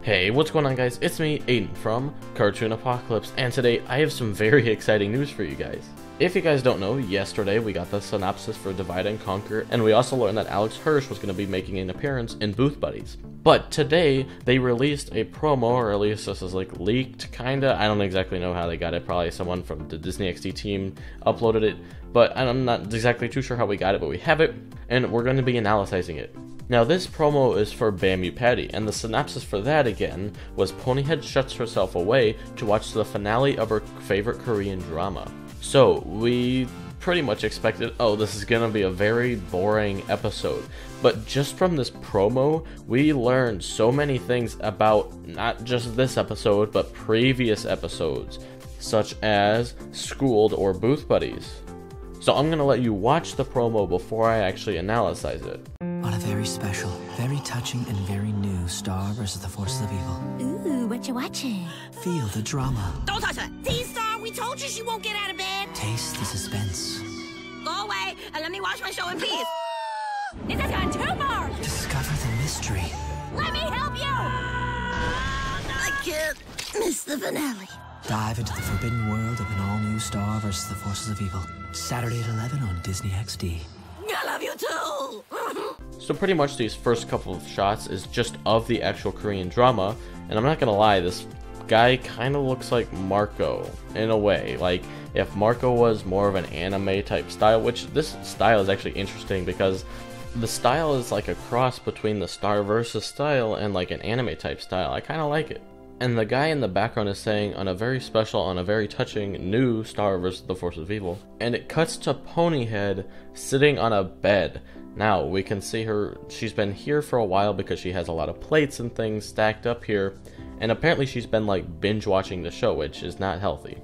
Hey, what's going on guys? It's me, Aiden from Cartoon Apocalypse, and today I have some very exciting news for you guys. If you guys don't know, yesterday we got the synopsis for Divide and Conquer, and we also learned that Alex Hirsch was going to be making an appearance in Booth Buddies. But today, they released a promo, or at least this is like leaked, kinda. I don't exactly know how they got it, probably someone from the Disney XD team uploaded it, but I'm not exactly too sure how we got it, but we have it, and we're going to be analyzing it. Now this promo is for Bambi Patty, and the synopsis for that again was Ponyhead shuts herself away to watch the finale of her favorite Korean drama. So we pretty much expected, oh, this is gonna be a very boring episode, but just from this promo we learned so many things about not just this episode but previous episodes, such as Schooled or Booth Buddies. So I'm gonna let you watch the promo before I actually analyze it. On a very special, very touching, and very new Star vs. the Forces of Evil. Ooh, what you watching? Feel the drama. Don't touch her! T-Star, we told you she won't get out of bed! Taste the suspense. Go away and let me watch my show in peace! This has gone too far! Discover the mystery. Let me help you! I can't miss the finale. Dive into the forbidden world of an all-new Star vs. the Forces of Evil. Saturday at 11 on Disney XD. I love you too! So pretty much these first couple of shots is just of the actual Korean drama, and I'm not gonna lie, this guy kind of looks like Marco in a way. Like if Marco was more of an anime type style, which this style is actually interesting because the style is like a cross between the Star Versus style and like an anime type style. I kind of like it. And the guy in the background is saying on a very special, on a very touching new Star vs. the Forces of Evil. And it cuts to Ponyhead sitting on a bed. Now we can see her, she's been here for a while because she has a lot of plates and things stacked up here. And apparently she's been like binge watching the show, which is not healthy.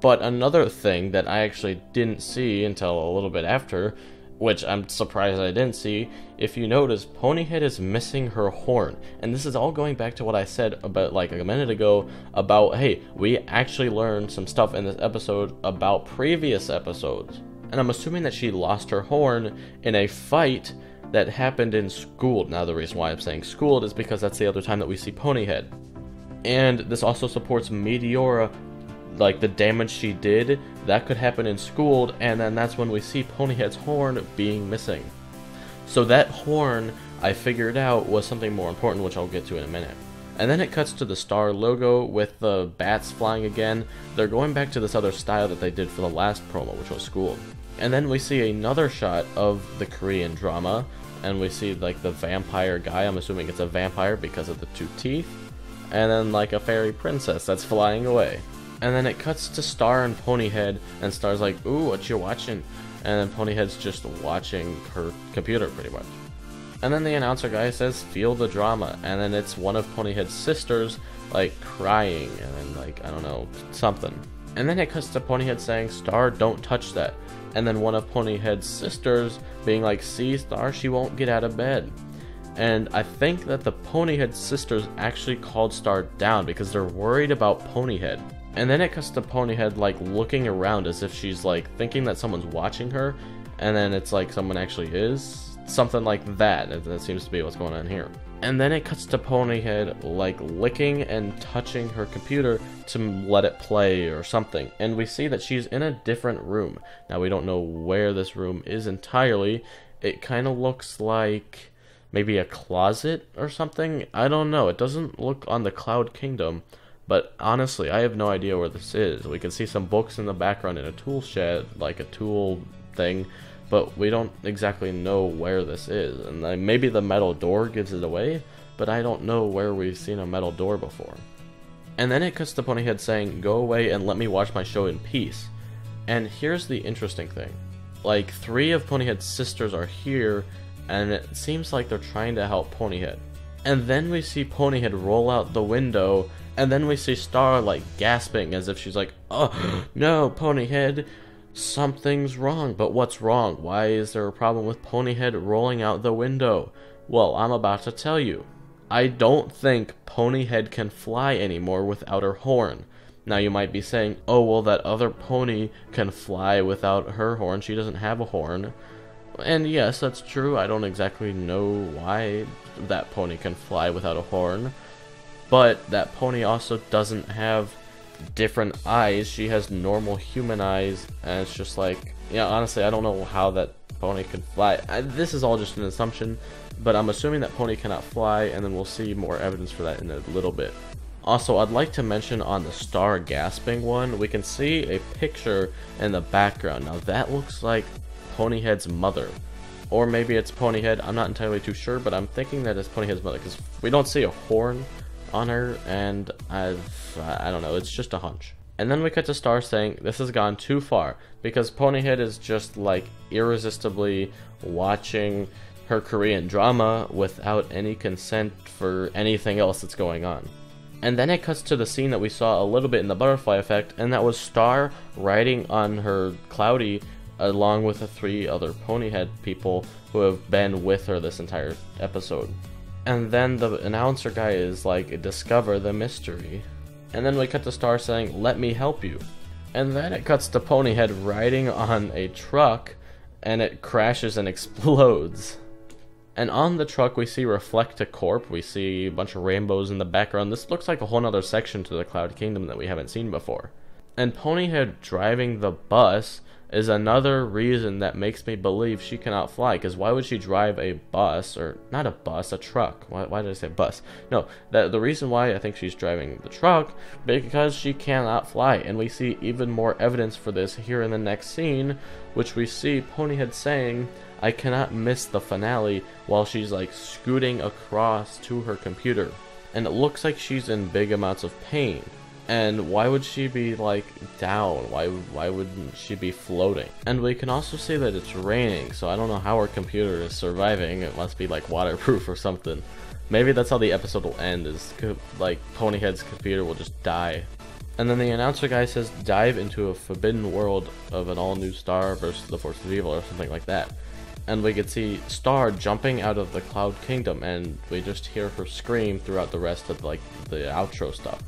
But another thing that I actually didn't see until a little bit after, which I'm surprised I didn't see, if you notice, Ponyhead is missing her horn. And this is all going back to what I said about like a minute ago about, hey, we actually learned some stuff in this episode about previous episodes. And I'm assuming that she lost her horn in a fight that happened in Schooled. Now the reason why I'm saying Schooled is because that's the other time that we see Ponyhead. And this also supports Meteora. Like the damage she did, that could happen in Schooled, and then that's when we see Ponyhead's horn being missing. So that horn, I figured out, was something more important, which I'll get to in a minute. And then it cuts to the Star logo with the bats flying again. They're going back to this other style that they did for the last promo, which was Schooled. And then we see another shot of the Korean drama, and we see like the vampire guy. I'm assuming it's a vampire because of the two teeth. And then like a fairy princess that's flying away. And then it cuts to Star and Ponyhead, and Star's like, ooh, what you watching? And then Ponyhead's just watching her computer, pretty much. And then the announcer guy says, feel the drama, and then it's one of Ponyhead's sisters, like, crying, and then, like, I don't know, something. And then it cuts to Ponyhead saying, Star, don't touch that. And then one of Ponyhead's sisters being like, see, Star, she won't get out of bed. And I think that the Ponyhead sisters actually called Star down because they're worried about Ponyhead. And then it cuts to Ponyhead like looking around as if she's like thinking that someone's watching her, and then it's like someone actually is. Something like that. That seems to be what's going on here. And then it cuts to Ponyhead like licking and touching her computer to let it play or something. And we see that she's in a different room. Now we don't know where this room is entirely. It kind of looks like maybe a closet or something. I don't know. It doesn't look on the Cloud Kingdom. But honestly, I have no idea where this is. We can see some books in the background in a tool shed, like a tool thing, but we don't exactly know where this is. And maybe the metal door gives it away, but I don't know where we've seen a metal door before. And then it cuts to Ponyhead saying, go away and let me watch my show in peace. And here's the interesting thing. Like, 3 of Ponyhead's sisters are here, and it seems like they're trying to help Ponyhead. And then we see Ponyhead roll out the window, and then we see Star like gasping as if she's like, oh no, Ponyhead, something's wrong. But what's wrong? Why is there a problem with Ponyhead rolling out the window? Well, I'm about to tell you. I don't think Ponyhead can fly anymore without her horn. Now you might be saying, oh well, that other pony can fly without her horn, she doesn't have a horn. And yes, that's true. I don't exactly know why that pony can fly without a horn. but that pony also doesn't have different eyes. She has normal human eyes, and it's just like, yeah, honestly, I don't know how that pony could fly. This is all just an assumption, but I'm assuming that pony cannot fly, and then we'll see more evidence for that in a little bit. Also, I'd like to mention on the Star gasping one, we can see a picture in the background. Now that looks like Ponyhead's mother, or maybe it's Ponyhead. I'm not entirely too sure, but I'm thinking that it's Ponyhead's mother because we don't see a horn on her, and I don't know, it's just a hunch. And then we cut to Star saying this has gone too far because Ponyhead is just like irresistibly watching her Korean drama without any consent for anything else that's going on. And then it cuts to the scene that we saw a little bit in the butterfly effect, and that was Star riding on her Cloudy along with the 3 other Ponyhead people who have been with her this entire episode. And then the announcer guy is like, discover the mystery. And then we cut to Star saying, let me help you. And then it cuts to Ponyhead riding on a truck, and it crashes and explodes. And on the truck we see Reflecticorp, we see a bunch of rainbows in the background. This looks like a whole nother section to the Cloud Kingdom that we haven't seen before. And Ponyhead driving the bus is another reason that makes me believe she cannot fly, because why would she drive a bus, or not a bus, a truck? Why did I say bus? No, the reason why I think she's driving the truck, because she cannot fly, and we see even more evidence for this here in the next scene, which we see Ponyhead saying, I cannot miss the finale, while she's like scooting across to her computer. And it looks like she's in big amounts of pain. And why would she be like down? Why wouldn't she be floating? And we can also see that it's raining, so I don't know how her computer is surviving. It must be like waterproof or something. Maybe that's how the episode will end, is like Ponyhead's computer will just die. And then the announcer guy says dive into a forbidden world of an all-new Star versus the Force of Evil or something like that. And we could see Star jumping out of the Cloud Kingdom, and we just hear her scream throughout the rest of like the outro stuff.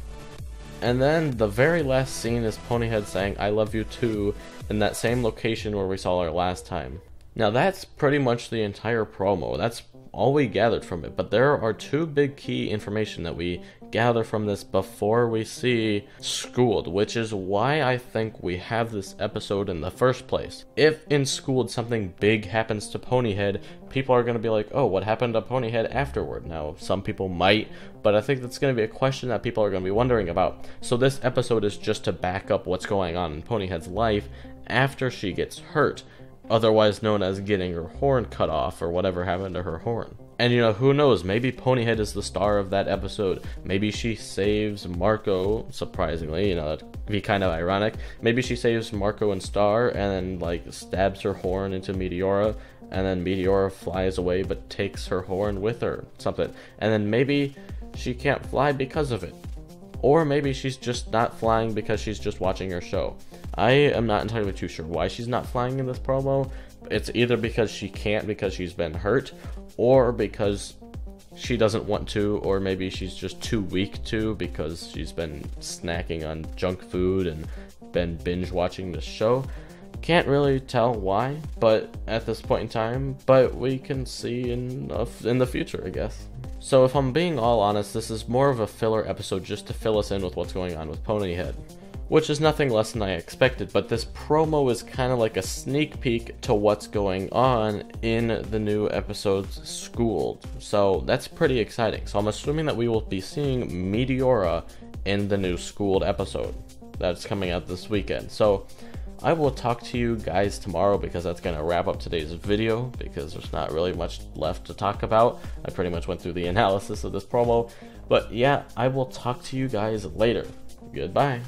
And then the very last scene is Ponyhead saying, I love you too, in that same location where we saw her last time. Now that's pretty much the entire promo. That's all we gathered from it. But there are 2 big key information that we gather from this before we see Schooled, which is why I think we have this episode in the first place. If in Schooled something big happens to Ponyhead, people are going to be like, oh, what happened to Ponyhead afterward? Now, some people might, but I think that's going to be a question that people are going to be wondering about. So this episode is just to back up what's going on in Ponyhead's life after she gets hurt, otherwise known as getting her horn cut off or whatever happened to her horn. And you know, who knows, maybe Ponyhead is the star of that episode. Maybe she saves Marco, surprisingly, you know, that'd be kind of ironic. Maybe she saves Marco and Star and then like stabs her horn into Meteora, and then Meteora flies away but takes her horn with her, something. And then maybe she can't fly because of it. Or maybe she's just not flying because she's just watching her show. I am not entirely too sure why she's not flying in this promo. It's either because she can't because she's been hurt, or because she doesn't want to, or maybe she's just too weak to because she's been snacking on junk food and been binge watching the show. Can't really tell why, but at this point in time, but we can see in the future, I guess. So if I'm being all honest, this is more of a filler episode just to fill us in with what's going on with Ponyhead, which is nothing less than I expected, but this promo is kind of like a sneak peek to what's going on in the new episode's Schooled. So that's pretty exciting. So I'm assuming that we will be seeing Meteora in the new Schooled episode that's coming out this weekend. So I will talk to you guys tomorrow, because that's going to wrap up today's video, because there's not really much left to talk about. I pretty much went through the analysis of this promo. But yeah, I will talk to you guys later. Goodbye.